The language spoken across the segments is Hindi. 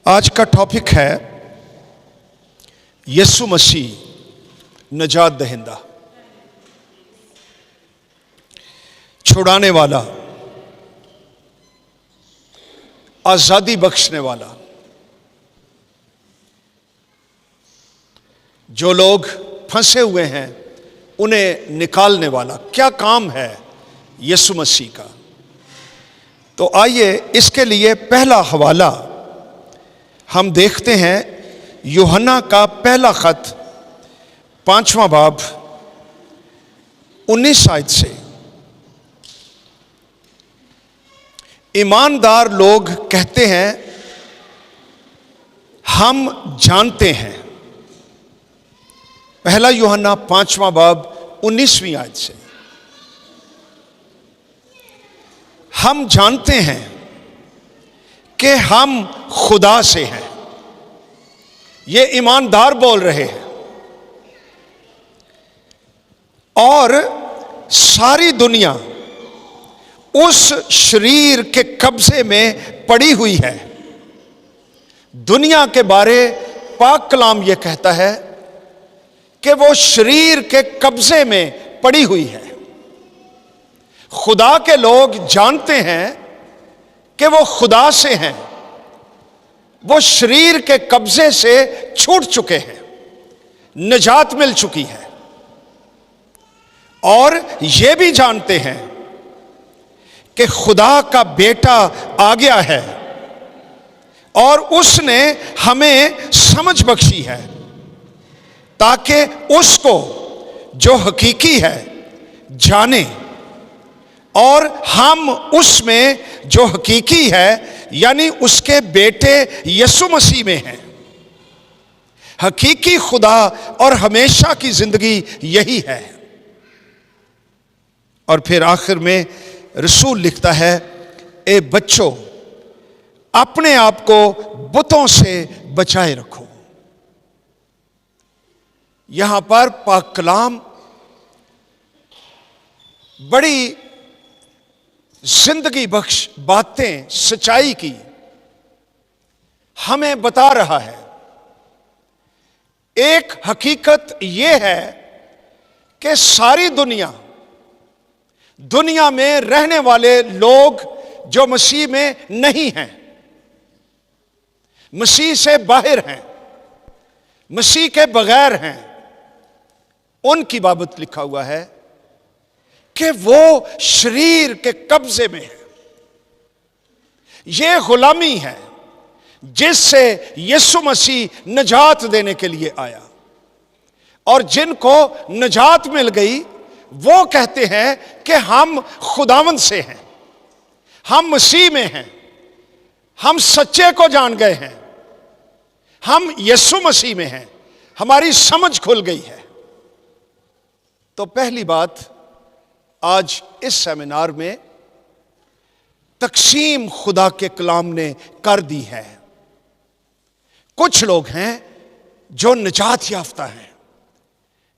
आज का टॉपिक है यीशु मसीह नजात दहिंदा, छुड़ाने वाला, आजादी बख्शने वाला। जो लोग फंसे हुए हैं उन्हें निकालने वाला। क्या काम है यीशु मसीह का? तो आइए इसके लिए पहला हवाला हम देखते हैं यूहन्ना का पहला खत 5वां बाब 19 आयत से। ईमानदार लोग कहते हैं हम जानते हैं। पहला यूहन्ना 5वां बाब 19वीं आयत से। हम जानते हैं कि हम खुदा से हैं। ये ईमानदार बोल रहे हैं। और सारी दुनिया उस शरीर के कब्जे में पड़ी हुई है। दुनिया के बारे पाक कलाम यह कहता है कि वो शरीर के कब्जे में पड़ी हुई है। खुदा के लोग जानते हैं कि वो खुदा से हैं। वो शरीर के कब्जे से छूट चुके हैं, निजात मिल चुकी है। और ये भी जानते हैं कि खुदा का बेटा आ गया है और उसने हमें समझ बख्शी है ताकि उसको जो हकीकी है जाने, और हम उसमें जो हकीकी है यानी उसके बेटे यीशु मसीह में हैं। हकीकी खुदा और हमेशा की जिंदगी यही है। और फिर आखिर में रसूल लिखता है, ए बच्चों, अपने आप को बुतों से बचाए रखो। यहां पर पाक कलाम बड़ी जिंदगी बख्श बातें, सच्चाई की हमें बता रहा है। एक हकीकत यह है कि सारी दुनिया में रहने वाले लोग जो मसीह में नहीं हैं, मसीह से बाहर हैं, मसीह के बगैर हैं, उनकी बाबत लिखा हुआ है कि वो शरीर के कब्जे में है। यह गुलामी है जिससे यीशु मसीह निजात देने के लिए आया। और जिनको निजात मिल गई वो कहते हैं कि हम खुदावंद से हैं, हम मसीह में हैं, हम सच्चे को जान गए हैं, हम यीशु मसीह में हैं, हमारी समझ खुल गई है। तो पहली बात आज इस सेमिनार में तकसीम खुदा के कलाम ने कर दी है। कुछ लोग हैं जो निजात याफ्ता हैं,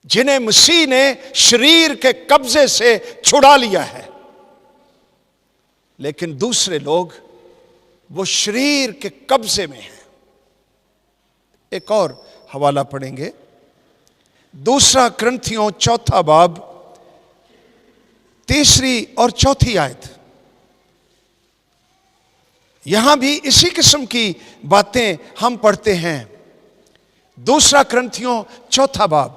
जिन्हें मसीह ने शरीर के कब्जे से छुड़ा लिया है। लेकिन दूसरे लोग वो शरीर के कब्जे में हैं। एक और हवाला पढ़ेंगे, 2 कुरिन्थियों 4 बाब 3 और 4 आयत। यहां भी इसी किस्म की बातें हम पढ़ते हैं। 2 कुरिन्थियों 4 बाब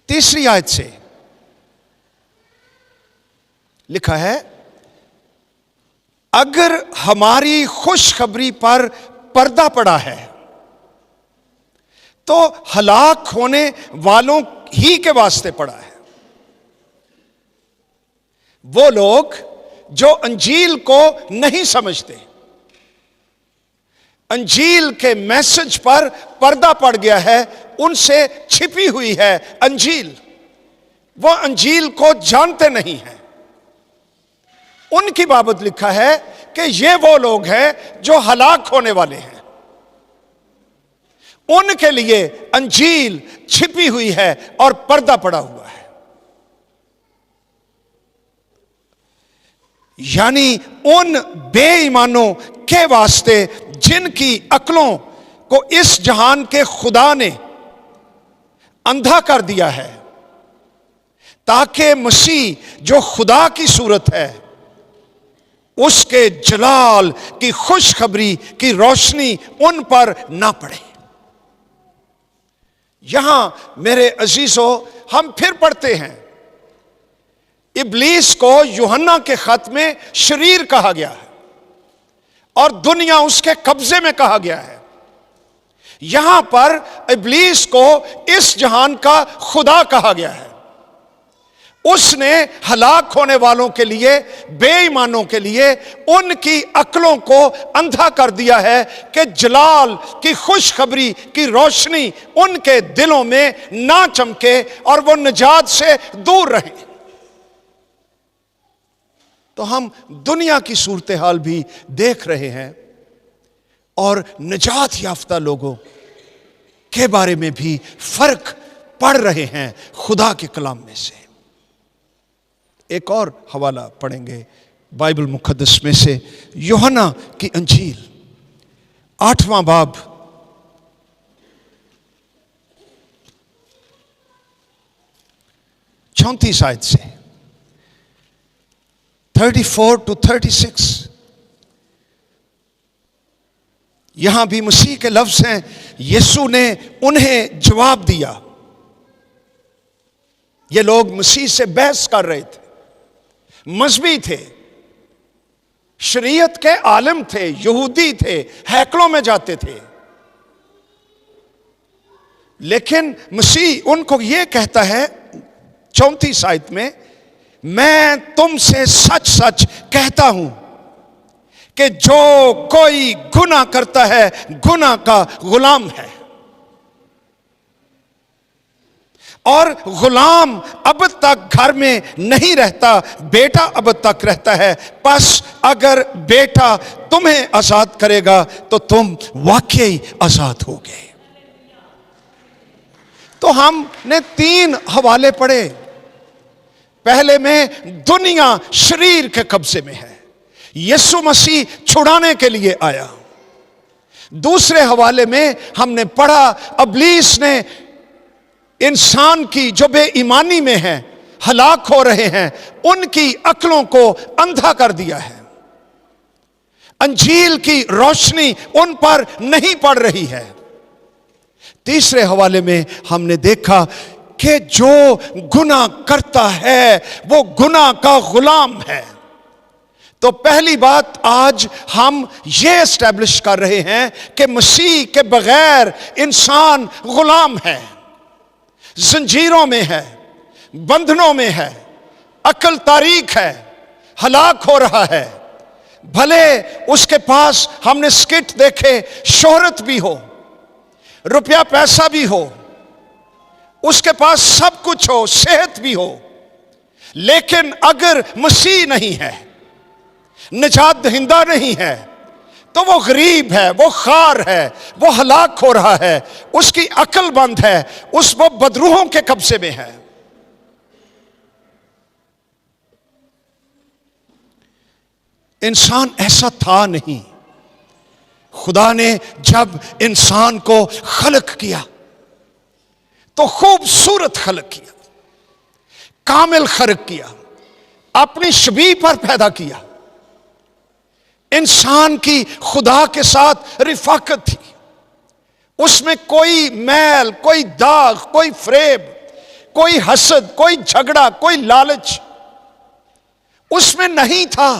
3 आयत से लिखा है, अगर हमारी खुशखबरी पर पर्दा पड़ा है तो हलाक होने वालों ही के वास्ते पड़ा है। वो लोग जो अंजील को नहीं समझते, अंजील के मैसेज पर पर्दा पड़ गया है, उनसे छिपी हुई है अंजील, वो अंजील को जानते नहीं हैं। उनकी बाबत लिखा है कि ये वो लोग हैं जो हलाक होने वाले हैं। उनके लिए अंजील छिपी हुई है और पर्दा पड़ा हुआ है। यानी उन बेईमानों के वास्ते जिनकी अक्लों को इस जहान के खुदा ने अंधा कर दिया है, ताकि मसीह जो खुदा की सूरत है उसके जलाल की खुशखबरी की रोशनी उन पर ना पड़े। यहां मेरे अजीजों हम फिर पढ़ते हैं, इब्लीस को यूहन्ना के खत में शरीर कहा गया है और दुनिया उसके कब्जे में कहा गया है। यहां पर इब्लीस को इस जहान का खुदा कहा गया है। उसने हलाक होने वालों के लिए, बेईमानों के लिए उनकी अक्लों को अंधा कर दिया है कि जलाल की खुशखबरी की रोशनी उनके दिलों में ना चमके और वो निजात से दूर रहे। तो हम दुनिया की सूरत हाल भी देख रहे हैं और निजात याफ्ता लोगों के बारे में भी फर्क पड़ रहे हैं खुदा के कलाम में से। एक और हवाला पढ़ेंगे बाइबल मुकद्दस में से, यूहन्ना की अंजील 8वां बाब 34 आयत से 34 to 36। यहां भी मसीह के लफ्ज हैं, यीशु ने उन्हें जवाब दिया। ये लोग मसीह से बहस कर रहे थे, मजहबी थे, शरीयत के आलिम थे, यहूदी थे, हैकलों में जाते थे। लेकिन मसीह उनको यह कहता है 34 आयत में, मैं तुमसे सच सच कहता हूं कि जो कोई गुनाह करता है गुनाह का गुलाम है, और गुलाम अब तक घर में नहीं रहता, बेटा अब तक रहता है। बस अगर बेटा तुम्हें आजाद करेगा तो तुम वाकई आजाद होगे। तो हमने 3 हवाले पढ़े। पहले में दुनिया शरीर के कब्जे में है, यीशु मसीह छुड़ाने के लिए आया। दूसरे हवाले में हमने पढ़ा, इब्लीस ने इंसान की जो बेईमानी में है, हलाक हो रहे हैं, उनकी अक्लों को अंधा कर दिया है। अंजील की रोशनी उन पर नहीं पड़ रही है। तीसरे हवाले में हमने देखा कि जो गुनाह करता है वो गुनाह का गुलाम है। तो पहली बात आज हम ये एस्टैब्लिश कर रहे हैं कि मसीह के बगैर इंसान गुलाम है, जंजीरों में है, बंधनों में है, अकल तारीक है, हलाक हो रहा है। भले उसके पास हमने स्किट देखे, शोहरत भी हो, रुपया पैसा भी हो, उसके पास सब कुछ हो, सेहत भी हो, लेकिन अगर मसीह नहीं है, निजात दहिंदा नहीं है, तो वो गरीब है, वो खार है, वो हलाक हो रहा है, उसकी अकल बंद है, वो बदरूहों के कब्जे में है। इंसान ऐसा था नहीं। खुदा ने जब इंसान को खलक किया तो खूबसूरत खलक किया, कामिल खलक किया, अपनी शबीह पर पैदा किया। इंसान की खुदा के साथ रिफाकत थी, उसमें कोई मैल, कोई दाग, कोई फ्रेब, कोई हसद, कोई झगड़ा, कोई लालच उसमें नहीं था।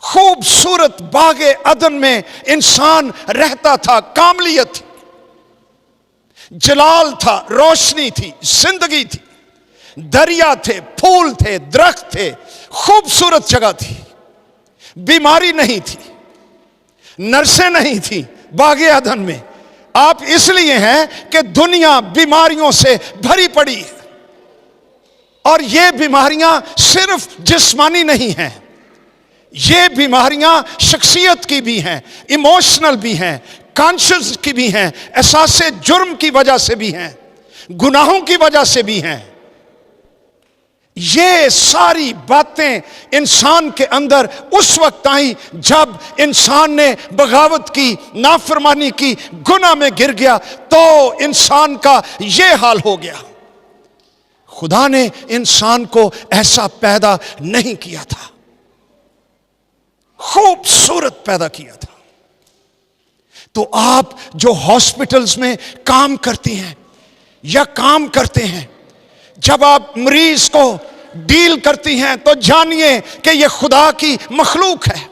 खूबसूरत बागे अदन में इंसान रहता था, कामलियत थी, जलाल था, रोशनी थी, जिंदगी थी, दरिया थे, फूल थे, दरख्त थे, खूबसूरत जगह थी। बीमारी नहीं थी, नर्सें नहीं थी बागे अदन में। आप इसलिए हैं कि दुनिया बीमारियों से भरी पड़ी है, और ये बीमारियां सिर्फ जिस्मानी नहीं हैं, ये बीमारियां शख्सियत की भी हैं, इमोशनल भी हैं, कॉन्शियस की भी हैं, एहसास जुर्म की वजह से भी हैं, गुनाहों की वजह से भी हैं। ये सारी बातें इंसान के अंदर उस वक्त आई जब इंसान ने बगावत की, नाफरमानी की, गुनाह में गिर गया, तो इंसान का ये हाल हो गया। खुदा ने इंसान को ऐसा पैदा नहीं किया था, खूबसूरत पैदा किया था। तो आप जो हॉस्पिटल्स में काम करती हैं या काम करते हैं, जब आप मरीज को डील करती हैं तो जानिए कि यह खुदा की मखलूक है।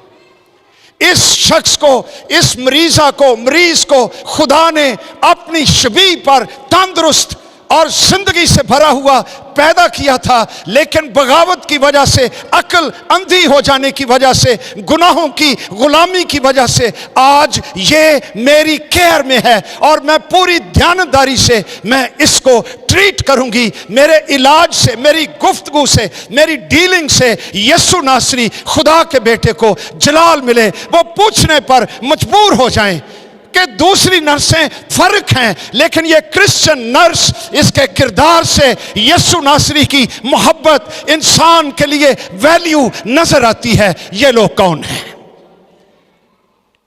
इस शख्स को, इस मरीज को खुदा ने अपनी शबीह पर तंदुरुस्त और जिंदगी से भरा हुआ पैदा किया था, लेकिन बगावत की वजह से, अक्ल अंधी हो जाने की वजह से, गुनाहों की गुलामी की वजह से आज ये मेरी केयर में है और मैं पूरी ध्यानदारी से मैं इसको ट्रीट करूंगी। मेरे इलाज से, मेरी गुफ्तगू से, मेरी डीलिंग से यीशु नासरी खुदा के बेटे को जलाल मिले, वो पूछने पर मजबूर हो जाएं कि दूसरी नर्सें फर्क हैं, लेकिन ये क्रिश्चियन नर्स, इसके किरदार से यीशु नासरी की मोहब्बत, इंसान के लिए वैल्यू नजर आती है। ये लोग कौन हैं?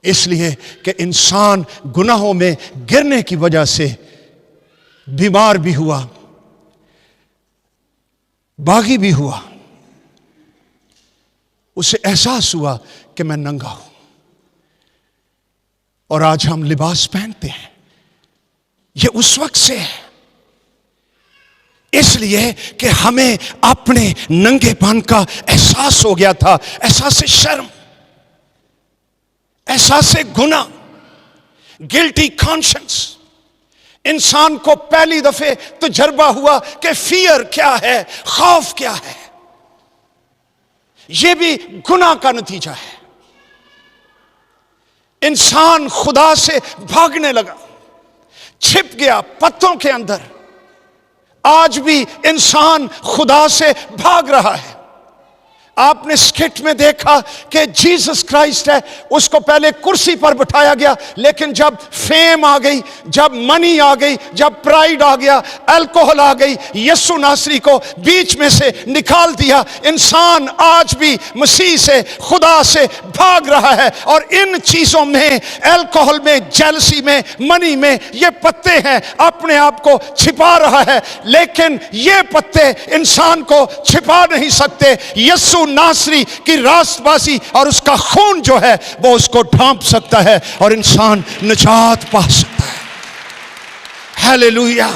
इसलिए कि इंसान गुनाहों में गिरने की वजह से बीमार भी हुआ, बागी भी हुआ, उसे एहसास हुआ कि मैं नंगा हूं। और आज हम लिबास पहनते हैं, ये उस वक्त से है, इसलिए कि हमें अपने नंगेपन का एहसास हो गया था, एहसास शर्म, एहसास गुनाह, गिल्टी कॉन्शियंस। इंसान को पहली दफे तजर्बा हुआ कि फियर क्या है, खौफ क्या है। यह भी गुनाह का नतीजा है। इंसान खुदा से भागने लगा, छिप गया पत्तों के अंदर। आज भी इंसान खुदा से भाग रहा है। आपने स्किट में देखा कि जीसस क्राइस्ट है, उसको पहले कुर्सी पर बिठाया गया, लेकिन जब फेम आ गई, जब मनी आ गई, जब प्राइड आ गया, अल्कोहल आ गई, यीशु नासरी को बीच में से निकाल दिया। इंसान आज भी मसीह से, खुदा से भाग रहा है। और इन चीजों में, अल्कोहल में, जेलसी में, मनी में, ये पत्ते हैं, अपने आप को छिपा रहा है। लेकिन ये पत्ते इंसान को छिपा नहीं सकते। यीशु नासरी की रास्तबाजी और उसका खून जो है वो उसको ढांप सकता है और इंसान निजात पा सकता है। हालेलुया।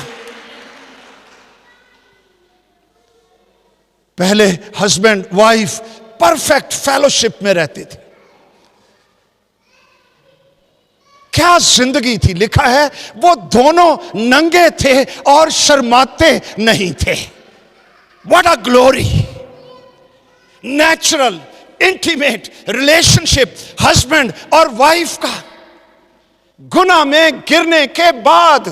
पहले हस्बैंड वाइफ परफेक्ट फेलोशिप में रहते थे। क्या जिंदगी थी! लिखा है वो दोनों नंगे थे और शर्माते नहीं थे। What a glory! Natural intimate relationship husband और वाइफ का। गुनाह में गिरने के बाद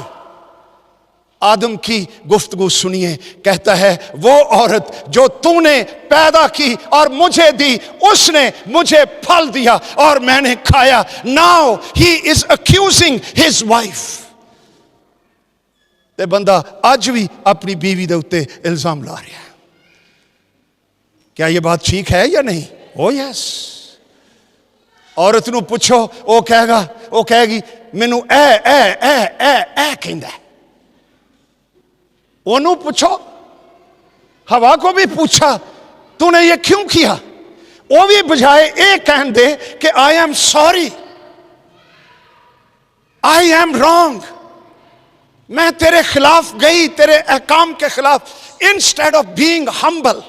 आदम की गुफ्तगू सुनिए। कहता है वो औरत जो तूने पैदा की और मुझे दी, उसने मुझे फल दिया और मैंने खाया। Now he is accusing his wife. ते बंदा आज भी अपनी बीवी दे उत्ते इल्जाम ला रहा है। क्या यह बात ठीक है या नहीं? ओ यस। औरत नूं पुछो, वो कहेगी मैनू ए कहंदा है। ओनू पूछो, हवा को भी पूछा तूने ये क्यों किया, वो भी बजाय ये कहन दे कि I am sorry, I am wrong, मैं तेरे खिलाफ गई, तेरे अहकाम के खिलाफ, इंस्टेड ऑफ बीइंग हम्बल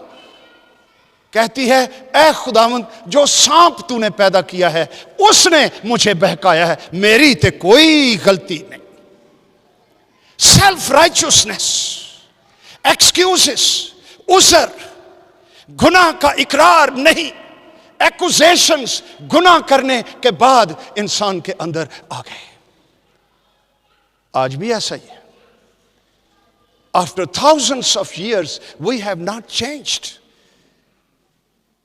कहती है ऐ खुदावंद जो सांप तूने पैदा किया है उसने मुझे बहकाया है, मेरी ते कोई गलती नहीं। सेल्फ राइचियसनेस, एक्सक्यूजेस, उज़र, गुनाह का इकरार नहीं, एक्यूजेशंस गुनाह करने के बाद इंसान के अंदर आ गए। आज भी ऐसा ही है। After thousands of years we have not changed।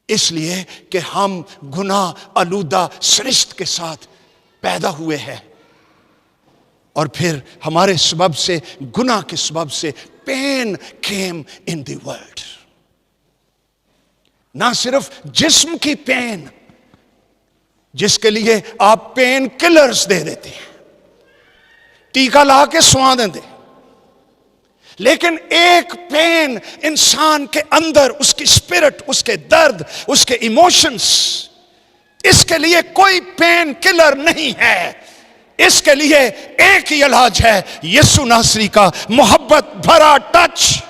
इसलिए कि हम गुनाह आलूदा सृष्टि के साथ पैदा हुए हैं और फिर हमारे सबब से, गुनाह के सबब से pain came in the world. ना सिर्फ जिस्म की पेन, जिसके लिए आप पेन किलर्स दे देते हैं, टीका ला के सुला देते, लेकिन एक पेन इंसान के अंदर, उसकी स्पिरिट, उसके दर्द, उसके इमोशंस, इसके लिए कोई पेन किलर नहीं है। इसके लिए एक ही इलाज है, यीशु नासरी का मोहब्बत भरा टच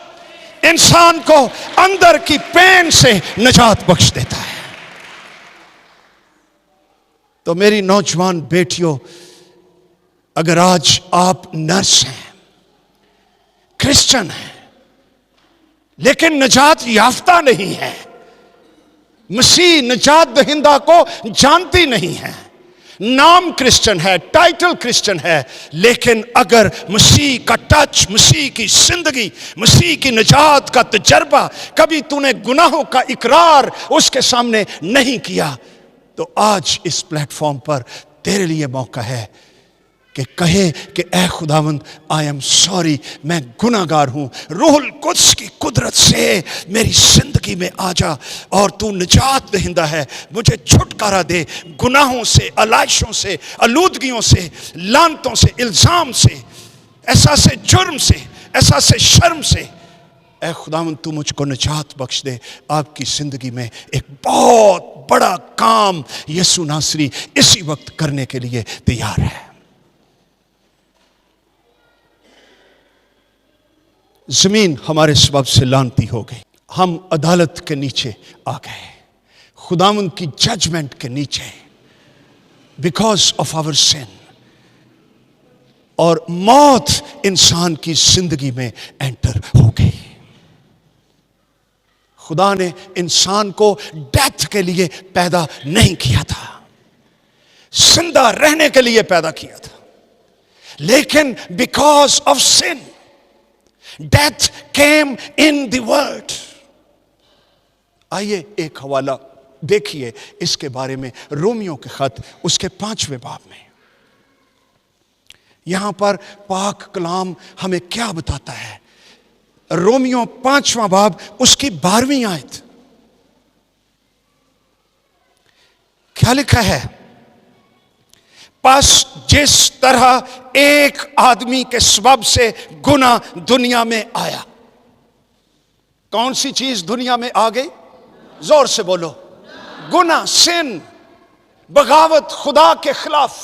इंसान को अंदर की पेन से निजात बख्श देता है। तो मेरी नौजवान बेटियों, अगर आज आप नर्स हैं, क्रिश्चियन हैं, लेकिन निजात याफ्ता नहीं है, मसीह निजात दहिंदा को जानती नहीं है, नाम क्रिश्चियन है, टाइटल क्रिश्चियन है, लेकिन अगर मसीह का टच, मसीह की जिंदगी, मसीह की निजात का तजर्बा, कभी तूने गुनाहों का इकरार उसके सामने नहीं किया, तो आज इस प्लेटफॉर्म पर तेरे लिए मौका है कि कहे कि ऐ खुदावंद, आई एम सॉरी, मैं गुनाहगार हूं, रूहुल कुद्स की कुदरत से मेरी जिंदगी में आ जा और तू निजात दहिंदा है, मुझे छुटकारा दे गुनाहों से, अलाइशों से, आलूदगियों से, लानतों से, इल्जाम से, एहसास जुर्म से, एहसास शर्म से। ऐ खुदावंद, तू मुझको निजात बख्श दे। आपकी जिंदगी में एक बहुत बड़ा काम यीशु नासरी इसी वक्त करने के लिए तैयार है। जमीन हमारे सबब से लानती हो गई, हम अदालत के नीचे आ गए, खुदावंद की जजमेंट के नीचे, बिकॉज ऑफ आवर सिन, और मौत इंसान की जिंदगी में एंटर हो गई। खुदा ने इंसान को डेथ के लिए पैदा नहीं किया था, जिंदा रहने के लिए पैदा किया था, लेकिन because of sin death came in the world. आइए एक हवाला देखिए इसके बारे में, रोमियो के खत उसके 5वें बाब में। यहां पर पाक कलाम हमें क्या बताता है? रोमियो 5वां बाब उसकी 12वीं आयत, क्या लिखा है? बस जिस तरह एक आदमी के सबब से गुनाह दुनिया में आया। कौन सी चीज दुनिया में आ गई? जोर से बोलो। गुनाह, सिन, बगावत खुदा के खिलाफ।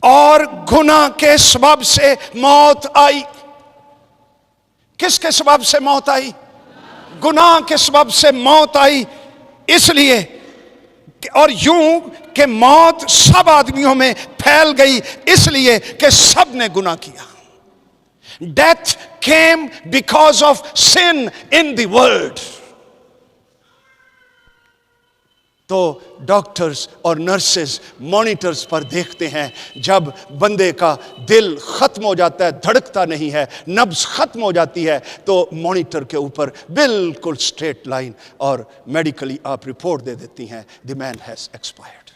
और गुनाह के सबब से मौत आई। किसके सबब से मौत आई? गुनाह के सबब से मौत आई। इसलिए और यूं कि मौत सब आदमियों में फैल गई, इसलिए कि सब ने गुनाह किया। Death came because of sin in the world. तो डॉक्टर्स और नर्सेस मॉनिटर्स पर देखते हैं, जब बंदे का दिल खत्म हो जाता है, धड़कता नहीं है, नब्ज खत्म हो जाती है, तो मॉनिटर के ऊपर बिल्कुल स्ट्रेट लाइन और मेडिकली आप रिपोर्ट दे देती हैं, द मैन हैज एक्सपायर्ड।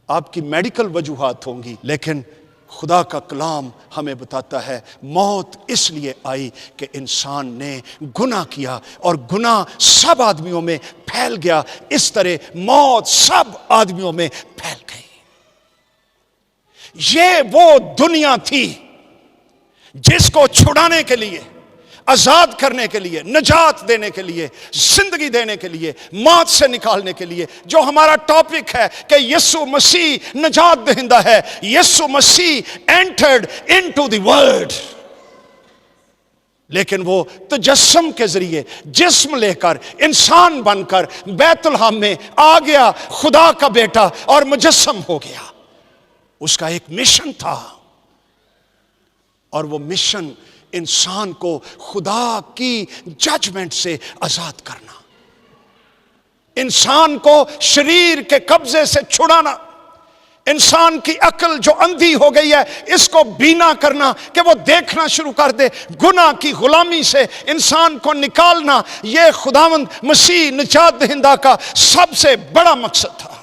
आपकी मेडिकल वजूहात होंगी, लेकिन खुदा का कलाम हमें बताता है मौत इसलिए आई कि इंसान ने गुनाह किया और गुनाह सब आदमियों में फैल गया। इस तरह मौत सब आदमियों में फैल गई। ये वो दुनिया थी जिसको छुड़ाने के लिए, आजाद करने के लिए, निजात देने के लिए, जिंदगी देने के लिए, मौत से निकालने के लिए, जो हमारा टॉपिक है कि यीशु मसीह निजात दहिंदा है। यीशु मसीह एंटर्ड इनटू द वर्ल्ड, लेकिन वो तजस्सुम के जरिए जिस्म लेकर, इंसान बनकर बैतुलहम में आ गया, खुदा का बेटा, और मुजस्सम हो गया। उसका एक मिशन था, और वो मिशन इंसान को खुदा की जजमेंट से आजाद करना, इंसान को शरीर के कब्जे से छुड़ाना, इंसान की अकल जो अंधी हो गई है इसको बीना करना कि वो देखना शुरू कर दे, गुनाह की गुलामी से इंसान को निकालना। यह खुदावंद मसीह निजात दहिंदा का सबसे बड़ा मकसद था।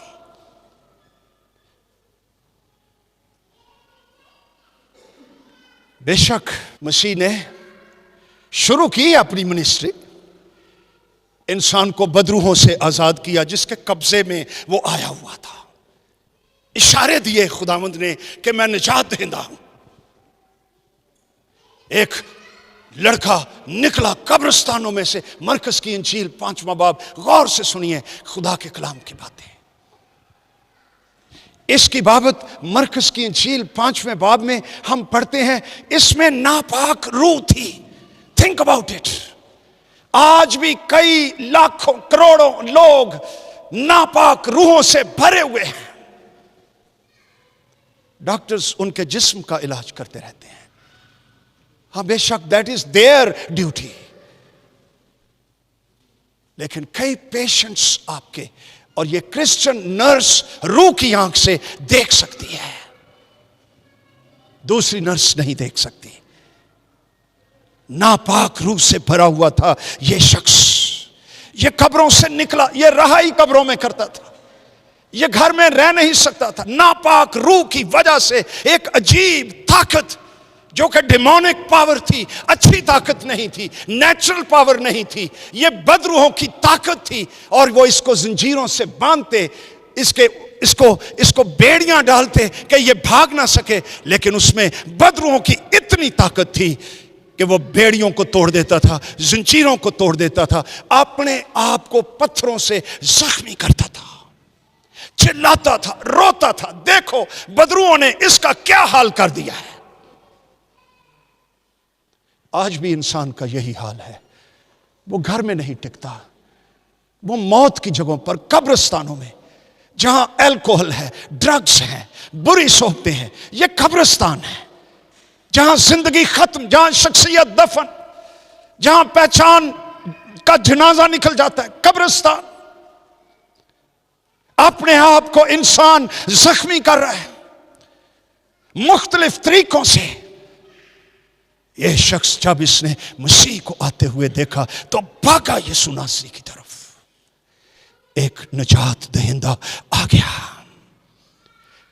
बेशक मसीह ने शुरू की अपनी मिनिस्ट्री, इंसान को बदरूहों से आजाद किया जिसके कब्जे में वो आया हुआ था। इशारे दिए खुदावंद ने कि मैं निजात देंदा हूं। एक लड़का निकला कब्रिस्तानों में से। मरकस की इंजील 5वां बाब, गौर से सुनिए खुदा के कलाम की बातें। इसकी बाबत मरकस की इंजील 5वें बाब में हम पढ़ते हैं, इसमें नापाक रूह थी। Think about it. आज भी कई लाखों करोड़ों लोग नापाक रूहों से भरे हुए हैं। डॉक्टर्स उनके जिस्म का इलाज करते रहते हैं। हाँ बेशक दैट इज देयर ड्यूटी, लेकिन कई पेशेंट्स आपके, और ये क्रिश्चियन नर्स रूह की आंख से देख सकती है, दूसरी नर्स नहीं देख सकती। नापाक रूह से भरा हुआ था ये शख्स। ये कब्रों से निकला, ये रहाई कब्रों में करता था, ये घर में रह नहीं सकता था। नापाक रूह की वजह से एक अजीब ताकत जो कि डिमोनिक पावर थी, अच्छी ताकत नहीं थी, नेचुरल पावर नहीं थी, ये बदरूहों की ताकत थी। और वो इसको जंजीरों से बांधते, इसको बेड़ियां डालते कि ये भाग ना सके, लेकिन उसमें बदरूहों की इतनी ताकत थी कि वो बेड़ियों को तोड़ देता था, जंजीरों को तोड़ देता था, अपने आप को पत्थरों से जख्मी करता था, चिल्लाता था, रोता था। देखो बदरूहों ने इसका क्या हाल कर दिया है। आज भी इंसान का यही हाल है। वो घर में नहीं टिकता, वो मौत की जगहों पर, कब्रिस्तानों में, जहां अल्कोहल है, ड्रग्स हैं, बुरी सोबतें हैं, ये कब्रिस्तान है। जहां जिंदगी खत्म, जहां शख्सियत दफन, जहां पहचान का जनाजा निकल जाता है, कब्रिस्तान। अपने आप को इंसान जख्मी कर रहा है मुख्तलिफ तरीकों से। यह शख्स जब इसने मसीह को आते हुए देखा तो भागा यीशु नासरी की तरफ। एक निजात दहिंदा आ गया।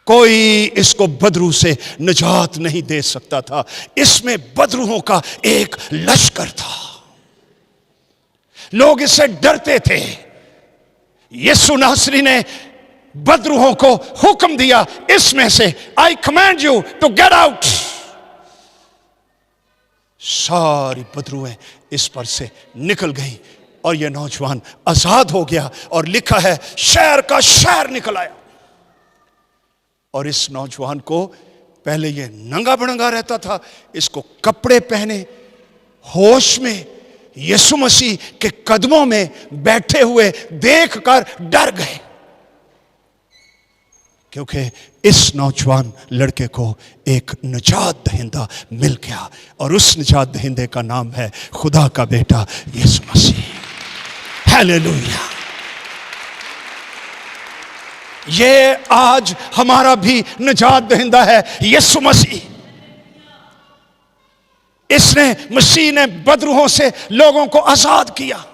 कोई इसको बदरू से निजात नहीं दे सकता था। इसमें बदरूहों का एक लश्कर था। लोग इससे डरते थे। यीशु नासरी ने बदरूहों को हुक्म दिया, इसमें से I command you to get out. सारी बदरूएं इस पर से निकल गई और यह नौजवान आजाद हो गया। और लिखा है शहर का शहर निकल आया। और इस नौजवान को, पहले यह नंगा बणंगा रहता था, इसको कपड़े पहने, होश में यीशु मसीह के कदमों में बैठे हुए देखकर डर गए, क्योंकि इस नौजवान लड़के को एक निजात दहिंदा मिल गया। और उस निजात दहिंदे का नाम है खुदा का बेटा यीशु मसीह। हालेलुया। ये आज हमारा भी निजात दहिंदा है यीशु मसीह। इसने, मसीह ने बदरूहों से लोगों को आजाद किया।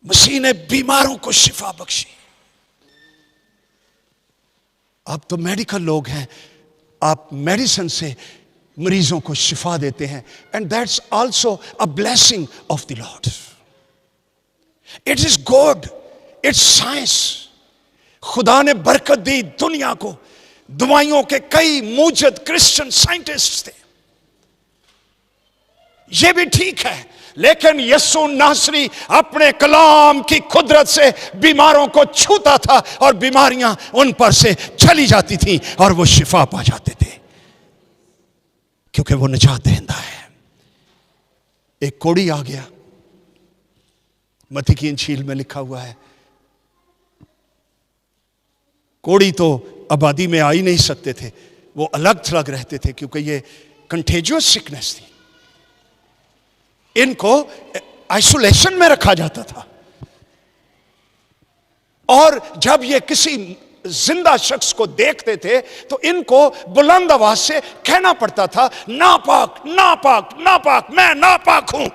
मसीह ने बीमारों को शिफा बख्शी। आप तो मेडिकल लोग हैं, आप मेडिसिन से मरीजों को शिफा देते हैं, and that's also a blessing of the Lord. It is good, it's science. खुदा ने बरकत दी दुनिया को। दवाइयों के कई मूजद क्रिश्चियन साइंटिस्ट थे, यह भी ठीक है, लेकिन यीशु नासरी अपने कलाम की कुदरत से बीमारों को छूता था और बीमारियां उन पर से चली जाती थी और वो शिफा पा जाते थे, क्योंकि वो निजात दहिंदा है। एक कोढ़ी आ गया, मत्ती की इंजील में लिखा हुआ है। कोढ़ी तो आबादी में आ ही नहीं सकते थे, वो अलग थलग रहते थे, क्योंकि ये कंटेजियस सिकनेस थी। इनको आइसोलेशन में रखा जाता था। और जब ये किसी जिंदा शख्स को देखते थे तो इनको बुलंद आवाज से कहना पड़ता था, नापाक नापाक नापाक, मैं नापाक हूं।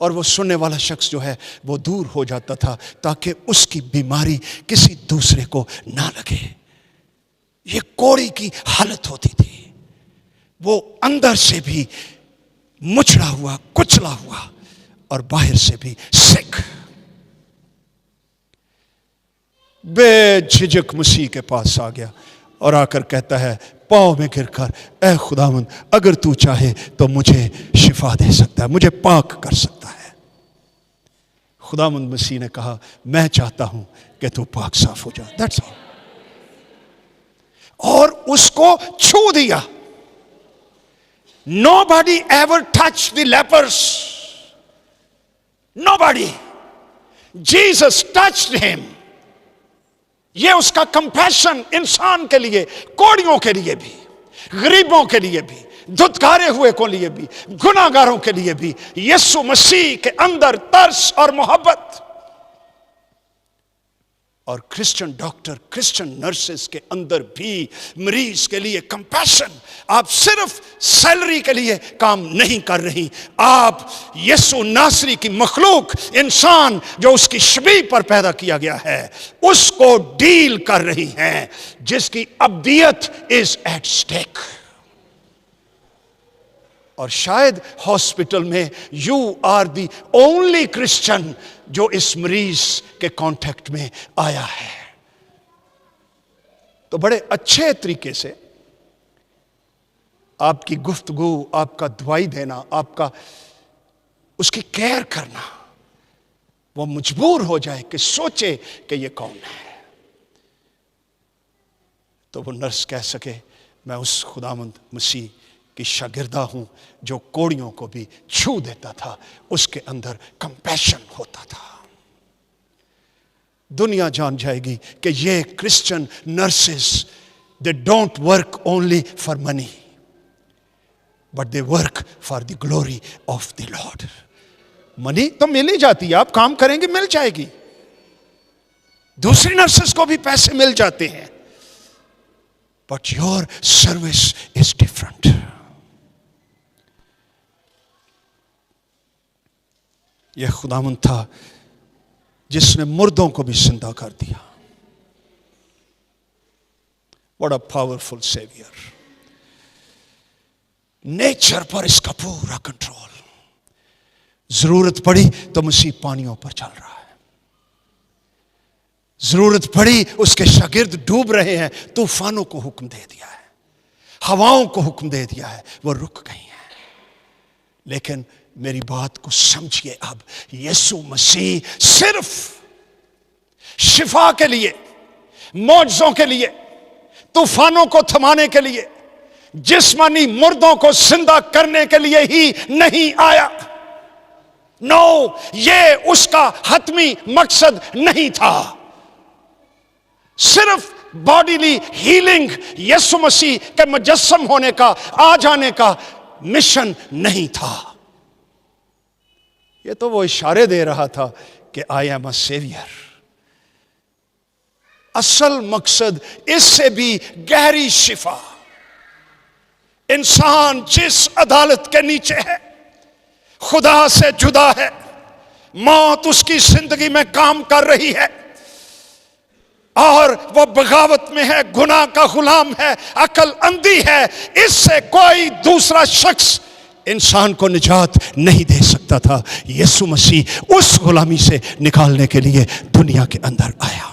और वो सुनने वाला शख्स जो है वो दूर हो जाता था ताकि उसकी बीमारी किसी दूसरे को ना लगे। ये कोढ़ी की हालत होती थी। वो अंदर से भी मुचड़ा हुआ, कुचला हुआ और बाहर से भी सिक, बेझिझक मसीह के पास आ गया और आकर कहता है पांव में गिरकर, ऐ खुदावंद अगर तू चाहे तो मुझे शिफा दे सकता है, मुझे पाक कर सकता है। खुदावंद मसीह ने कहा मैं चाहता हूं कि तू पाक साफ हो जा, दैट्स ऑल। और उसको छू दिया। Nobody ever touched the lepers. Nobody. Jesus touched him. ये उसका कंपैशन इंसान के लिए, कोड़ियों के लिए भी, गरीबों के लिए भी, धुतकारे हुए को लिए भी, गुनाहगारों के लिए भी यीशु मसीह के अंदर तरस और मोहब्बत। और क्रिश्चियन डॉक्टर, क्रिश्चियन नर्सेस के अंदर भी मरीज के लिए कंपैशन। आप सिर्फ सैलरी के लिए काम नहीं कर रही, आप यीशु नासरी की मखलूक, इंसान जो उसकी शबीह पर पैदा किया गया है, उसको डील कर रही हैं, जिसकी अब्दियत इज एट स्टेक। और शायद हॉस्पिटल में you are the only Christian जो इस मरीज के कांटेक्ट में आया है। तो बड़े अच्छे तरीके से आपकी गुफ्तगू, आपका दवाई देना, आपका उसकी केयर करना, वो मजबूर हो जाए कि सोचे कि ये कौन है, तो वो नर्स कह सके मैं उस खुदावंद मसीह कि शागिर्दा हूं जो कोड़ियों को भी छू देता था, उसके अंदर कंपैशन होता था। दुनिया जान जाएगी कि ये Christian nurses, they don't work only for money but they work for the glory of the Lord. Money तो मिल ही जाती है, आप काम करेंगे मिल जाएगी, दूसरी नर्सेस को भी पैसे मिल जाते हैं, but your service is different. यह खुदावंद था जिसने मुर्दों को भी जिंदा कर दिया। What a powerful saviour. Nature पर इसका पूरा कंट्रोल। जरूरत पड़ी तो मसीह पानियों पर चल रहा है, जरूरत पड़ी उसके शागिर्द डूब रहे हैं, तूफानों को हुक्म दे दिया है, हवाओं को हुक्म दे दिया है, वो रुक गई हैं। लेकिन मेरी बात को समझिए, अब यीशु मसीह सिर्फ शिफा के लिए, मौजज़ों के लिए, तूफानों को थमाने के लिए, जिस्मानी मुर्दों को जिंदा करने के लिए ही नहीं आया। नो, ये उसका हतमी मकसद नहीं था। सिर्फ बॉडीली हीलिंग यीशु मसीह के मुजस्सम होने का, आ जाने का मिशन नहीं था। ये तो वो इशारे दे रहा था कि आई एम अ सेवियर। असल मकसद इससे भी गहरी शिफा। इंसान जिस अदालत के नीचे है, खुदा से जुदा है, मौत उसकी जिंदगी में काम कर रही है और वो बगावत में है, गुनाह का गुलाम है, अकल अंधी है, इससे कोई दूसरा शख्स इंसान को निजात नहीं दे सकता था। यीशु मसीह उस गुलामी से निकालने के लिए दुनिया के अंदर आया।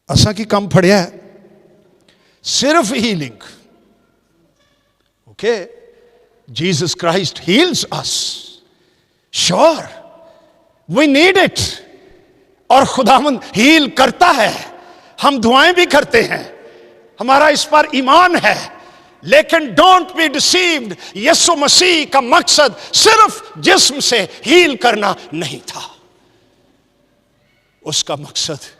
असा की कम फड़िया है सिर्फ healing. Okay, Jesus Christ heals us, sure we need it, और खुदावंद हील करता है। हम दुआएं भी करते हैं, हमारा इस पर ईमान है, लेकिन डोंट बी डिसीव्ड। यीशु मसीह का मकसद सिर्फ जिस्म से हील करना नहीं था, उसका मकसद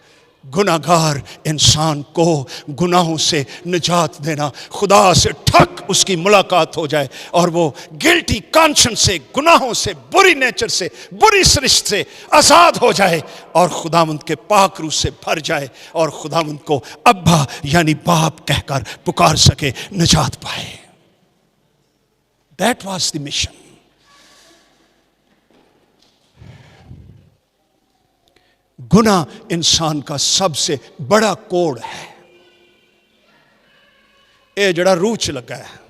गुनाहगार इंसान को गुनाहों से निजात देना, खुदा से ठक उसकी मुलाकात हो जाए और वो गिल्टी कॉन्शियंस से, गुनाहों से, बुरी नेचर से, बुरी सृष्टि से आजाद हो जाए और खुदावंद के पाक रूह से भर जाए और खुदावंद को अब्बा यानी बाप कहकर पुकार सके, निजात पाए। That was the mission. गुनाह इंसान का सबसे बड़ा कोड़ है। ये जड़ा रूह च लगा है,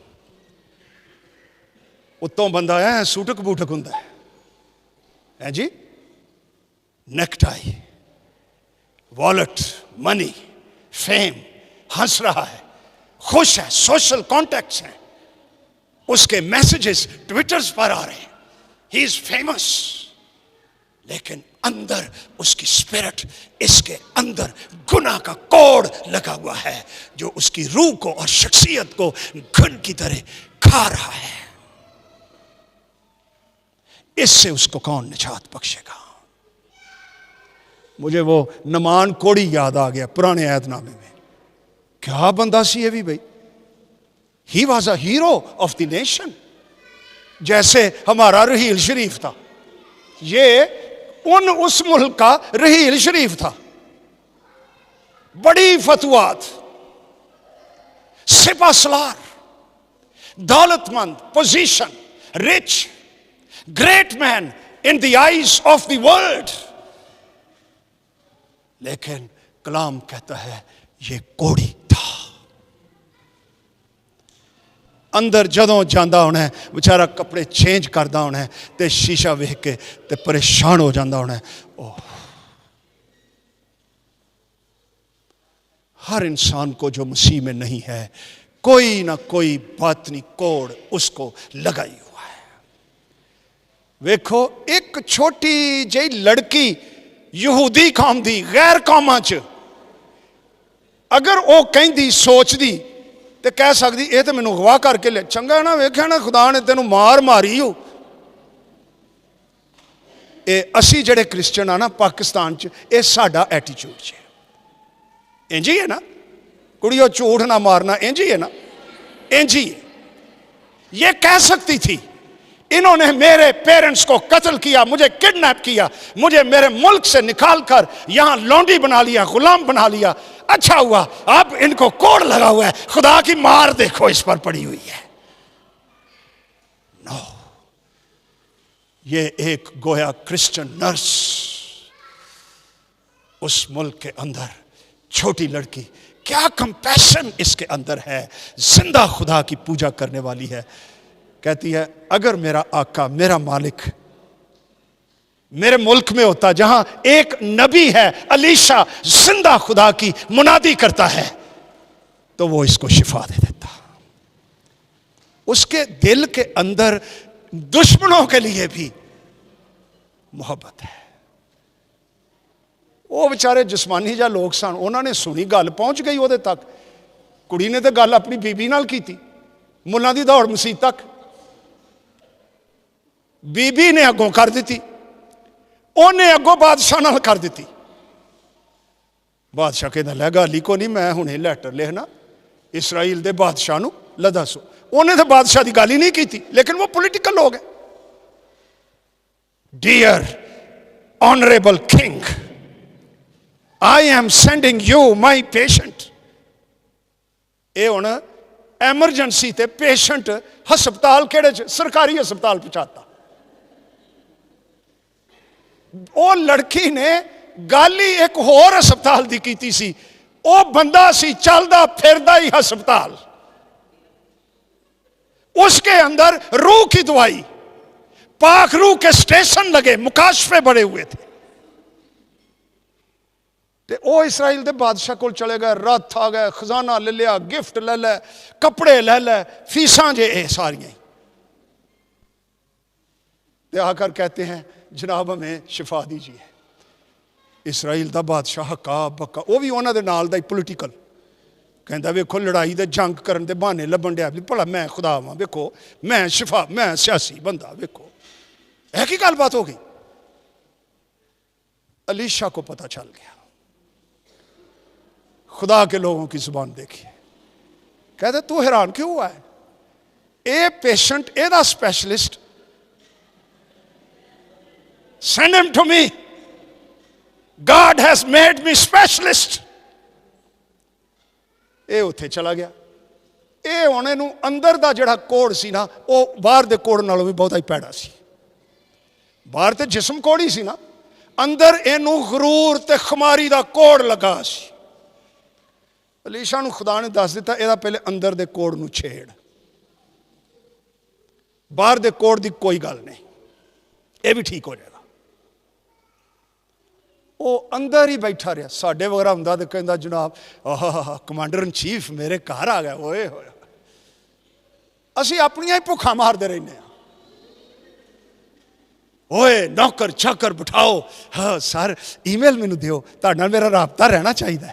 उत्तों बंदा है सूटक बूटक हुंदा है जी, नेकटाई, वॉलेट, मनी, फेम, हंस रहा है, खुश है, सोशल कॉन्टैक्ट्स हैं, उसके मैसेजेस ट्विटर्स पर आ रहे हैं, ही इज फेमस, लेकिन अंदर उसकी स्पिरिट, इसके अंदर गुनाह का कोड़ लगा हुआ है जो उसकी रूह को और शख्सियत को घुन की तरह खा रहा है। इससे उसको कौन निजात बख्शेगा? मुझे वो नमान कोड़ी याद आ गया पुराने ऐतनामे में। क्या बंदा सी ये भी भाई, he was a hero of the nation. जैसे हमारा रहील शरीफ था, ये उस मुल्क का रहील शरीफ था। बड़ी फतवात, सिपा सलार, दौलतमंद, position, rich, great man in the eyes of the world. लेकिन कलाम कहता है ये कोड़ी था। अंदर जदों जांदा होना है, बेचारा कपड़े चेंज करता होना है, तो शीशा वेख के ते परेशान हो जाता होना है। ओह, हर इंसान को जो मसीह में नहीं है, कोई ना कोई बातनी कोड़ उसको लगाई हुआ है। वेखो, एक छोटी जी लड़की यहूदी कौम दी गैर कौमां च अगर वो कहती सोचती तो कह सकती ये तो मैनू अगवा करके ले, चंगा ना वेख्या ना खुदा ने तेन मार मारी हो। ये असी जड़े क्रिश्चियन आ ना पाकिस्तान च, ये साडा एटीट्यूड है। इंज ही है ना, कुड़ियों झूठ ना मारना, इंज ही है ना, इंज ही है। ये कह सकती थी इन्होंने मेरे पेरेंट्स को कत्ल किया, मुझे किडनैप किया, मुझे मेरे मुल्क से निकाल कर यहां लौंडी बना लिया, गुलाम बना लिया, अच्छा हुआ अब इनको कोड़ लगा हुआ है, खुदा की मार देखो इस पर पड़ी हुई है। नो, ये एक गोया क्रिश्चियन नर्स उस मुल्क के अंदर, छोटी लड़की, क्या कंपैशन इसके अंदर है, जिंदा खुदा की पूजा करने वाली है। कहती है अगर मेरा आका, मेरा मालिक मेरे मुल्क में होता जहां एक नबी है, अलीशा, जिंदा खुदा की मुनादी करता है, तो वो इसको शिफा दे देता। उसके दिल के अंदर दुश्मनों के लिए भी मोहब्बत है। वो बेचारे जिस्मानी जा लोग सन, उन्होंने सुनी, गल पहुंच गई वो तक। कुड़ी ने तो गल अपनी बीबी नाल की थी, मुल्लां दी दौड़ मसीत तक बीबी ने अगों कर दी, उन्हें अगों बादशाह नाल कर दी। बादशाह कहता लै गल ही को नहीं, मैं हुणे लैटर लिखना इसराइल दे बादशाह नूं, लै दसो। उन्हें तो बादशाह की गल ही नहीं की, लेकिन वो पोलिटिकल लोग है। Dear honourable king, I am sending you my patient. ये हुण एमरजेंसी ते पेशेंट हस्पताल केड़े च, सरकारी हस्पताल पहुंचाता। वो लड़की ने गल ही एक होर हस्पताल की कीती सी, वो बंदा सी चलदा फिरदा ही हस्पताल, उसके अंदर रूह की दवाई, पाक रूह के स्टेशन लगे, मुकाशफे बड़े हुए थे। ते ओ इसराइल दे बादशाह को चले गए, रथ आ गए, खजाना ले लिया, गिफ्ट ले ले, कपड़े ले ले, फीसा जे सारियां। ते आकर कहते हैं जनाब हमें शिफा दीजिए। इसराइल का बादशाह हक्का बक्का, वो भी उन्होंने नाल दा पोलिटिकल, कहता वेखो लड़ाई दे जंग करन दे बहाने लभन दिया, भला मैं खुदा वां, वेखो मैं शिफा, मैं सियासी बंदा, वेखो है कि गलबात हो गई। अलीशा को पता चल गया, खुदा के लोगों की जुबान देखिए, कहते तू हैरान क्यों हुआ है, ए पेशेंट, एदा specialist, send him to me, God has made me specialist। ये उत्थे चला गया। ये हुण इहनूं अंदर दा जिहड़ा कोड़ सी ना, वो बाहर दे कोड़ नालों भी बहुता ही पैड़ा सी। बाहर ते जिस्म कोड़ी सी ना, अंदर इहनूं गुरूर ते खुमारी दा कोड़ लगा सी। ਅਲੀਸ਼ਾ ਨੂੰ ਖੁਦਾ ਨੇ ਦੱਸ ਦਿੱਤਾ, ਇਹਦਾ ਪਹਿਲੇ ਅੰਦਰ ਦੇ ਕੋੜ ਨੂੰ ਛੇੜ, ਬਾਹਰ ਦੇ ਕੋੜ ਦੀ ਕੋਈ ਗੱਲ ਨਹੀਂ, ਇਹ ਵੀ ਠੀਕ ਹੋ ਜਾਏਗਾ। ਉਹ ਅੰਦਰ ਹੀ ਬੈਠਾ ਰਿਹਾ। ਸਾਡੇ ਵਗੈਰਾ ਹੁੰਦਾ ਤੇ ਕਹਿੰਦਾ ਜਨਾਬ ਆਹ ਕਮਾਂਡਰ ਇਨ ਚੀਫ ਮੇਰੇ ਘਰ ਆ ਗਿਆ, ਓਏ ਹੋਇਆ। ਅਸੀਂ ਆਪਣੀਆਂ ਹੀ ਭੁੱਖਾਂ ਮਾਰਦੇ ਰਹਿੰਦੇ ਹਾਂ। ਓਏ ਨੌਕਰ ਚਾਕਰ ਬਿਠਾਓ, ਹਾਂ ਸਰ ਈਮੇਲ ਮੈਨੂੰ ਦਿਓ, ਤੁਹਾਡੇ ਨਾਲ ਮੇਰਾ ਰਾਬਤਾ ਰਹਿਣਾ ਚਾਹੀਦਾ।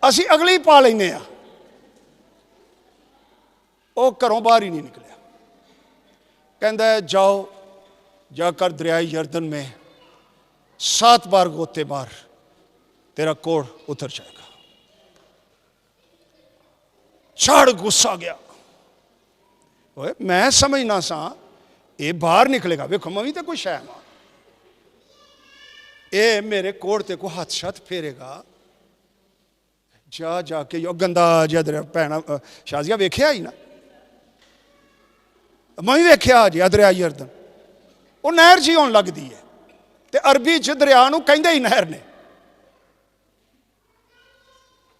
ਅਸੀਂ ਅਗਲੀ ਪਾ ਲੈਂਦੇ ਹਾਂ। ਉਹ ਘਰੋਂ ਬਾਹਰ ਹੀ ਨਹੀਂ ਨਿਕਲਿਆ। ਕਹਿੰਦਾ ਜਾਓ जाकर दरियाए यर्दन में 7 बार गोते मार, तेरा कोड़ उतर जाएगा। छड़ गुस्सा गया, ओए मैं समझना सा ये बाहर निकलेगा, वेखो मैं भी तो कुछ है मां, ये मेरे कोड़ ते को हाथ शत फेरेगा। जा जाके यो गंदा जिहा दरिया, भैन शाजिया वेख्या ही ना, मैं भी वेख्या जी दरिया यरदन, वो नहर जी होने लगती है, ते अरबी च दरिया नूं कहंदे ही नहर ने,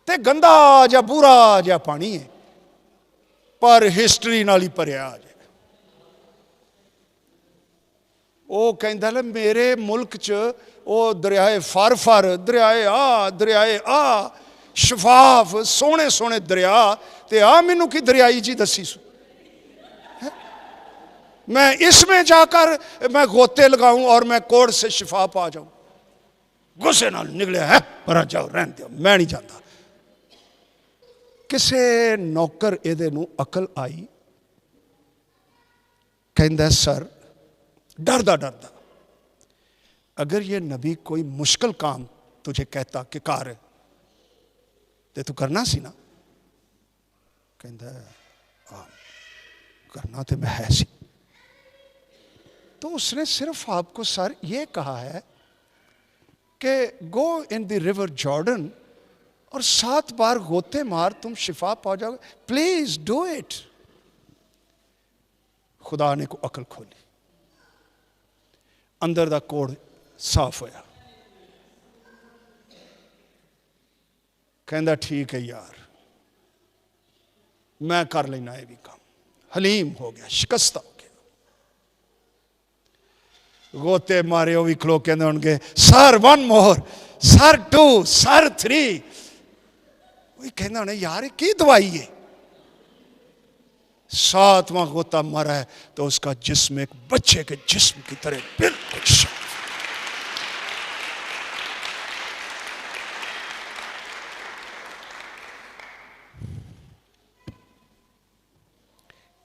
ते गंदा जा बुरा जा पानी है, पर हिस्टरी नाल ही भरिया जे। वो कहंदा ले मेरे मुल्क च वो दरियाए फर दरियाए शफाफ सोहने सोहने दरिया, ते मैनू की दरियाई जी दसी सू, मैं इसमें जाकर मैं गोते लगाऊं और मैं कोड़ से शिफा पा जाऊं। गुस्से नाल निकलिया है, पर जाओ रहन दो, मैं नहीं जाता। किसे नौकर इहदे नूं अकल आई, कहंदा सर डरदा डरदा, अगर ये नबी कोई मुश्किल काम तुझे कहता कि कर ते तू करना सी ना? कहंदा हाँ करना तो मैं है सी। तो उसने सिर्फ आपको सर ये कहा है कि गो इन द रिवर जॉर्डन और 7 बार गोते मार, तुम शिफा पा जाओगे, प्लीज डू इट। खुदा ने को अकल खोली, अंदर दा कोड़ साफ होया। कहंदा ठीक है यार, मैं कर लेना ये भी काम। हलीम हो गया, शिकस्ता हो गया। गोते मारे, वो भी खलो कहते होंगे सर 1 मोर, सर 2, सर 3। वही कहते होने यार की दवाई है। 7वां गोता मारा है तो उसका जिस्म एक बच्चे के जिस्म की तरह बिल्कुल साफ।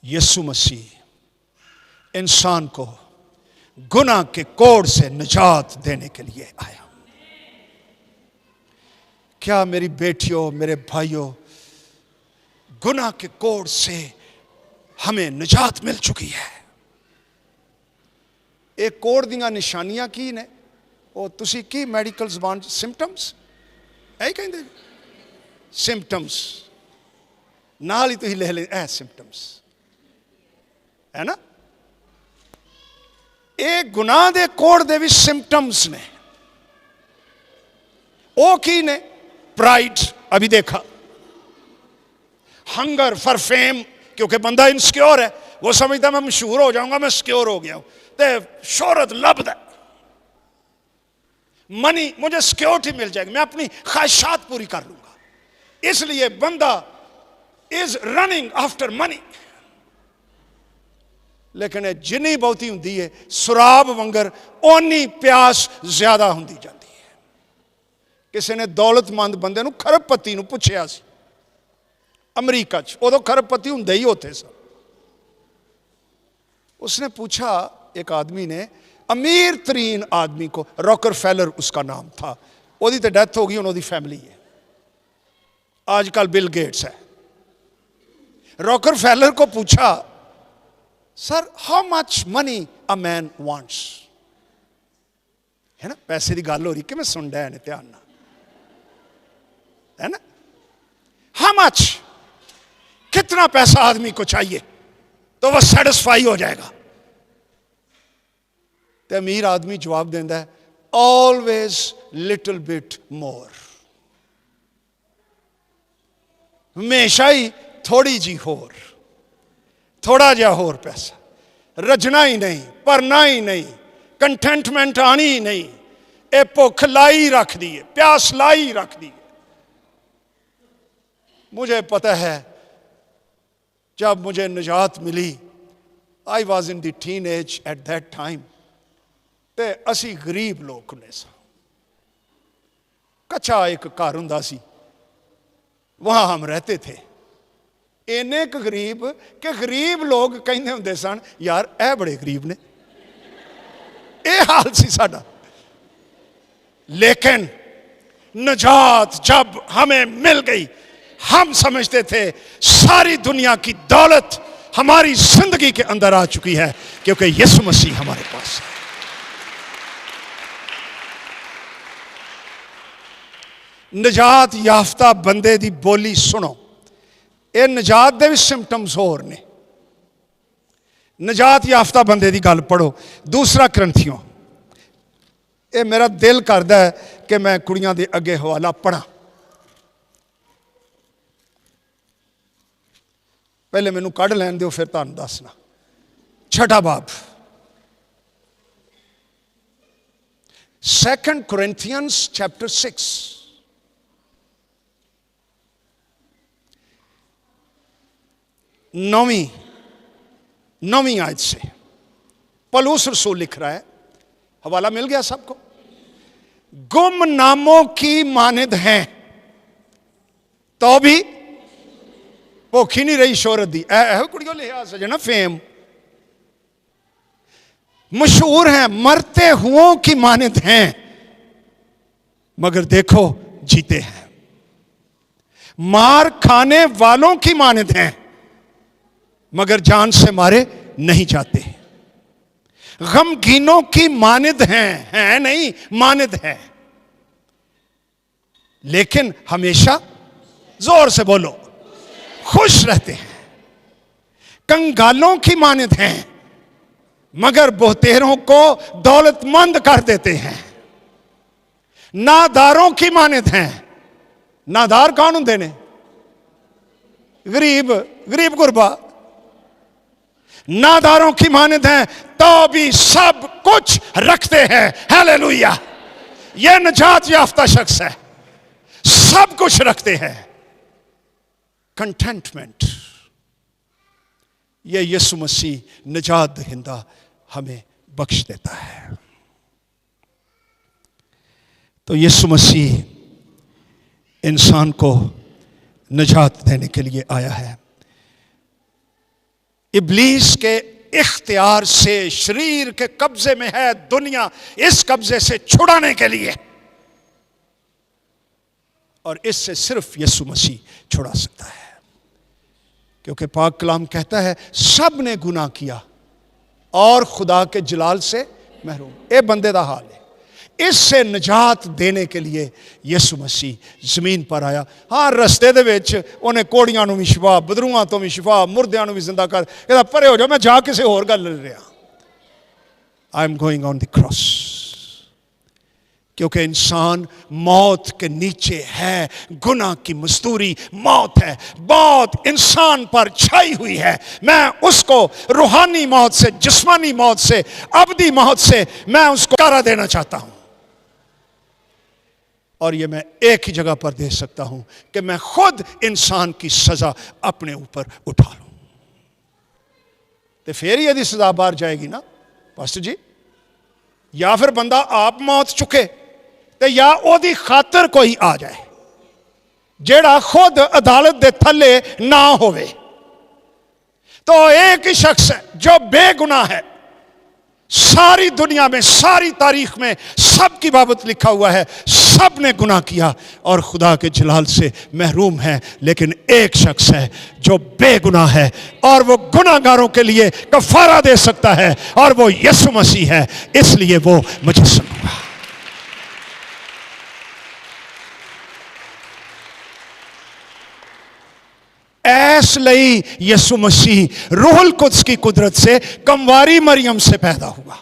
यीशु मसीह इंसान को गुनाह के कोड़ से निजात देने के लिए आया। क्या मेरी बेटियों मेरे भाइयों, गुनाह के कोड़ से हमें निजात मिल चुकी है। एक कोड़ दियां निशानियां की ने, वो तुसी की मेडिकल ज़बान सिम्पटम्स है कहते, सिम्पटम्स नाल ही तुसी लिख ले ए सिम्पटम्स है ना। एक गुनाह दे कोड़ दे भी सिम्पटम्स ने। ओ की ने? प्राइड, अभी देखा, हंगर फॉर फेम, क्योंकि बंदा इनसिक्योर है, वो समझता मैं मशहूर हो जाऊंगा, मैं सिक्योर हो गया हूं, तो शोहरत लभदा, मनी मुझे सिक्योरिटी मिल जाएगी, मैं अपनी ख्वाहिशात पूरी कर लूंगा, इसलिए बंदा इज रनिंग आफ्टर मनी। लेकिन जिन्नी बहुती होंदी है सुराब वंगर, ओनी प्यास ज्यादा होंदी जाती है। किसी ने दौलतमंद बंदे नूं खरबपति नूं पुछया सी अमरीका च, उदों खरबपति हुंदे ही उत्थे सन। उसने पूछा एक आदमी ने, अमीर तरीन आदमी को, रॉकरफेलर उसका नाम था, ओदी तो डेथ हो गई, उन्होंने फैमिली है, आजकल बिल गेट्स है। रॉकरफेलर को पूछा sir how much money a man wants, है ना, पैसे की गल हो रही कि मैं सुन रहा है ध्यान ना, है ना, हाउ मच, कितना पैसा आदमी को चाहिए तो वह सेटिस्फाई हो जाएगा। तो अमीर आदमी जवाब देता है ऑलवेज लिटिल बिट मोर, हमेशा ही थोड़ी जी होर, थोड़ा जिहा होर पैसा, रजना ही नहीं, भरना ही नहीं, कंटेंटमेंट आनी ही नहीं। ये भुख लाई रख दी है, प्यास लाई रख दी है। मुझे पता है जब मुझे निजात मिली, I was in the teenage at that time, ते असी गरीब लोग ने सा। कच्चा एक घर हुंदा सी, वहां हम रहते थे। इन्ने गरीब कि गरीब लोग कहते होंदे सन, यार ए बड़े गरीब ने। ये हाल सी साडा। लेकिन निजात जब हमें मिल गई, हम समझते थे सारी दुनिया की दौलत हमारी जिंदगी के अंदर आ चुकी है, क्योंकि यीशु मसीह हमारे पास है। निजात याफ्ता बंदे दी बोली सुनो। ये निजात दे भी सिम्पटम्स होर ने। निजात याफ्ता बंदे दी गल पढ़ो, 2 करंथियों। ये मेरा दिल करदा है कि मैं कुड़ियां दे अगे हवाला पढ़ा। पहले मैनू कढ़ लैन दो, फिर तुहानू दसना। 6 बाब, 2 Corinthians chapter 6। नौवीं आयत से पौलुस रसूल लिख रहा है, हवाला मिल गया सबको। गुमनामों की मानद हैं तो भी भुख ही नहीं रही शोहरत दी। कुड़ियों लिखा सजना, फेम। मशहूर हैं, मरते हुओं की मानद हैं मगर देखो जीते हैं। मार खाने वालों की मानद हैं मगर जान से मारे नहीं जाते। गमगीनों की मानद हैं नहीं, मानद हैं, लेकिन हमेशा, जोर से बोलो, खुश रहते हैं। कंगालों की मानद हैं मगर बहुतेरों को दौलतमंद कर देते हैं। नादारों की मानद हैं। नादार कौन होंदे ने? गरीब, गरीब गुरबा। नादारों की मानद हैं तो भी सब कुछ रखते हैं। हालेलुया। यह निजात याफ्ता शख्स है, सब कुछ रखते हैं। कंटेंटमेंट, यह यीशु मसीह निजात दहिंदा हमें बख्श देता है। तो यीशु मसीह इंसान को निजात देने के लिए आया है। इब्लीस के इख्तियार से, शरीर के कब्जे में है दुनिया, इस कब्जे से छुड़ाने के लिए, और इससे सिर्फ यीशु मसीह छुड़ा सकता है। क्योंकि पाक कलाम कहता है सब ने गुनाह किया और खुदा के जलाल से महरूम। ये बंदे दा हाल है। इससे निजात देने के लिए यीशु मसीह जमीन पर आया। हाँ, रस्ते दे विच उन्हें कोड़ियां नूं भी शिफा, बदरूआं तो भी शिफा, मुर्दियां नूं भी जिंदा कर। कहता परे हो जाओ, मैं जा किसी होर गल ले रहा। I am going on the cross. क्योंकि इंसान मौत के नीचे है, गुनाह की मजदूरी मौत है, मौत इंसान पर छाई हुई है। मैं उसको रूहानी मौत से, जिस्मानी मौत से, अबदी मौत से मैं उसको छुटकारा देना चाहता हूं। और ये मैं एक ही जगह पर दे सकता हूं कि मैं खुद इंसान की सजा अपने ऊपर उठा लूं। तो फिर यदि सजा बाहर जाएगी ना पास्टर जी, या फिर बंदा आप मौत चुके ते या ओदी खातर कोई आ जाए जेड़ा खुद अदालत दे थले ना होवे। तो एक ही शख्स है जो बेगुनाह है। सारी दुनिया में, सारी तारीख में सब की बाबत लिखा हुआ है, सब ने गुनाह किया और खुदा के जलाल से महरूम है। लेकिन एक शख्स है जो बेगुनाह है और वो गुनाहगारों के लिए कफारा दे सकता है, और वो यीशु मसीह है। इसलिए वो मुजस्सम हुआ। इसलिए यीशु मसीह रूहुल कुद्स की कुदरत से कमवारी मरियम से पैदा हुआ।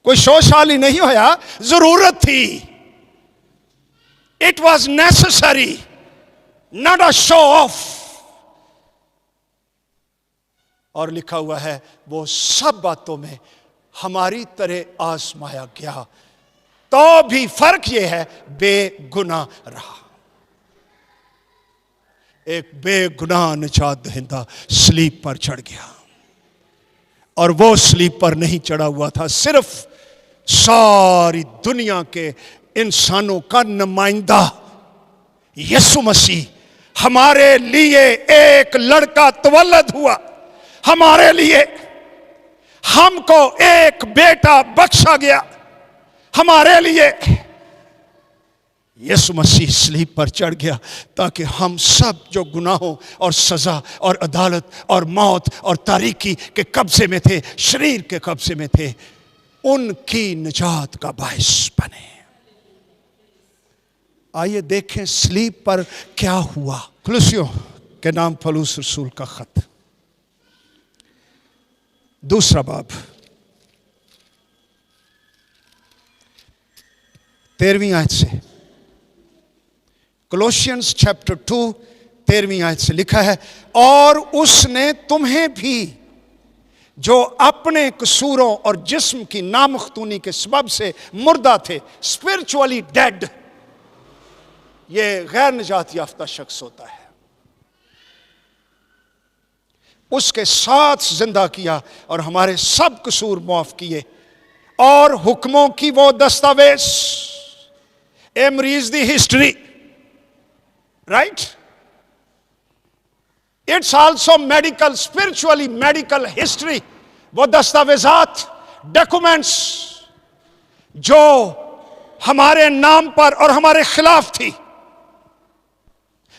कोई शोशाली नहीं होया, जरूरत थी। It was necessary. Not a show off. और लिखा हुआ है वो सब बातों में हमारी तरह आजमाया गया, तो भी फर्क यह है बेगुनाह रहा। एक बेगुनाह निजात दहिंदा स्लीप पर चढ़ गया, और वो स्लीप पर नहीं चढ़ा हुआ था सिर्फ सारी दुनिया के इंसानों का नुमाइंदा यीशु मसीह, हमारे लिए एक लड़का तवल्लद हुआ, हमारे लिए हमको एक बेटा बख्शा गया, हमारे लिए यीशु मसीह स्लीब पर चढ़ गया ताकि हम सब जो गुनाहों और सजा और अदालत और मौत और तारीकी के कब्जे में थे, शरीर के कब्जे में थे, उनकी निजात का बायस बने। आइए देखें स्लीब पर क्या हुआ। कुलुसियों के नाम पौलुस रसूल का खत, दूसरा बाब, 13वीं आयत से। कोलोसियंस चैप्टर 2 13वीं आयत से लिखा है, और उसने तुम्हें भी जो अपने कसूरों और जिस्म की नामख्तूनी के सबब से मुर्दा थे, स्पिरिचुअली डेड, ये गैर निजात याफ्ता शख्स होता है, उसके साथ जिंदा किया और हमारे सब कसूर माफ किए, और हुक्मों की वो दस्तावेज, एमरीज दी history, right, it's also medical, spiritually medical history, वो दस्तावेजात, डॉक्यूमेंट्स जो हमारे नाम पर और हमारे खिलाफ थी,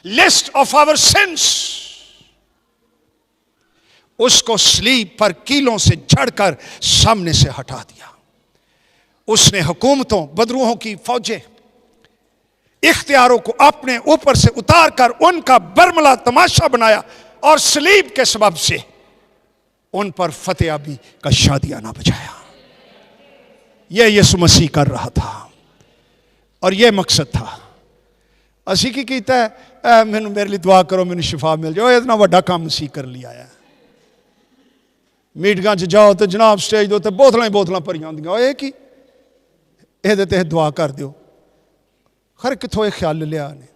लिस्ट ऑफ आवर सिंस, उसको स्लीब पर कीलों से झड़कर सामने से हटा दिया। उसने हुकूमतों, बदरूहों की फौजें, इख्तियारों को अपने ऊपर से उतार कर उनका बरमला तमाशा बनाया, और सलीब के सबब से उन पर फतेहाबी का शादियाना बजाया। यह यीशु मसीह कर रहा था और यह मकसद था। असी की कीता है, मैनू मेरे लिए दुआ करो, मैनू शिफा मिल जाए, इतना वड्डा काम मसीह कर लिया है। मीटिंगां च जाओ तो जनाब स्टेज दे उत्ते बोतलां ही बोतलां भरियां होंदियां, ये की ਇਹਦੇ ਤੇ दुआ कर दो। खर कितों ख्याल लिया ने,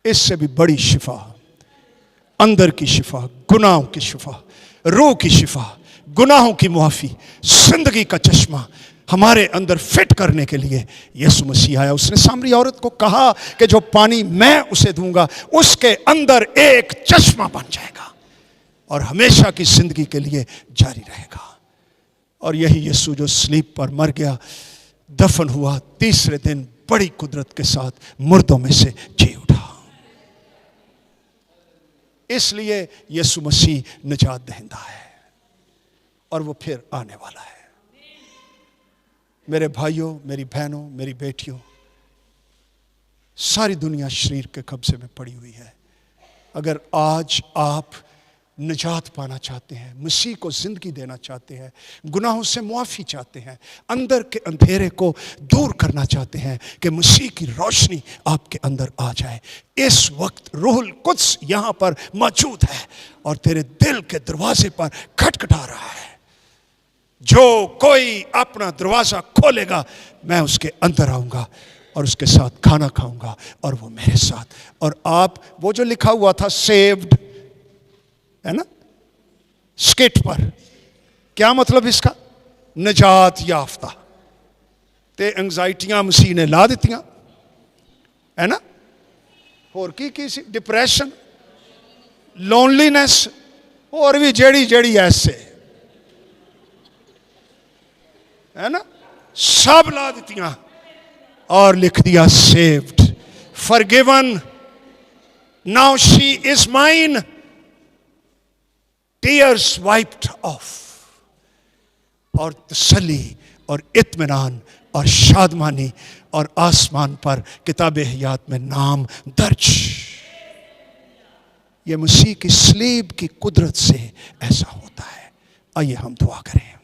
इससे भी बड़ी शिफा, अंदर की शिफा, गुनाहों की शिफा, रूह की शिफा, गुनाहों की मुआफी, जिंदगी का चश्मा हमारे अंदर फिट करने के लिए यीशु मसीह आया। उसने सामरी औरत को कहा कि जो पानी मैं उसे दूंगा उसके अंदर एक चश्मा बन जाएगा और हमेशा की जिंदगी के लिए जारी रहेगा। और यही यीशु जो स्लीब पर मर गया, दफन हुआ, तीसरे दिन बड़ी कुदरत के साथ मुर्दों में से जी उठा। इसलिए यीशु मसीह निजात दहिंदा है और वो फिर आने वाला है। मेरे भाइयों, मेरी बहनों, मेरी बेटियों, सारी दुनिया शरीर के कब्जे में पड़ी हुई है। अगर आज आप निजात पाना चाहते हैं, मसीह को जिंदगी देना चाहते हैं, गुनाहों से मुआफ़ी चाहते हैं, अंदर के अंधेरे को दूर करना चाहते हैं कि मसीह की रोशनी आपके अंदर आ जाए, इस वक्त रूहुल कुद्स यहाँ पर मौजूद है और तेरे दिल के दरवाजे पर खटखटा रहा है। जो कोई अपना दरवाजा खोलेगा, मैं उसके अंदर आऊँगा और उसके साथ खाना खाऊंगा और वो मेरे साथ। और आप, वो जो लिखा हुआ था सेव्ड, है ना, स्किट पर, क्या मतलब इसका? निजात याफ्ता। ते एंग्जाइटियां मसीह ने ला दित्तियां, है ना, होर की सी, डिप्रैशन, लोनलीनेस, और भी जेड़ी जेड़ी ऐसे, है ना, सब ला दित्तियां और लिख दिया saved, forgiven, now she is mine, tears wiped off, और तसल्ली और इत्मीनान और शादमानी और आसमान पर किताब हयात में नाम दर्ज। ये मसीह की स्लीब की कुदरत से ऐसा होता है। आइए हम दुआ करें।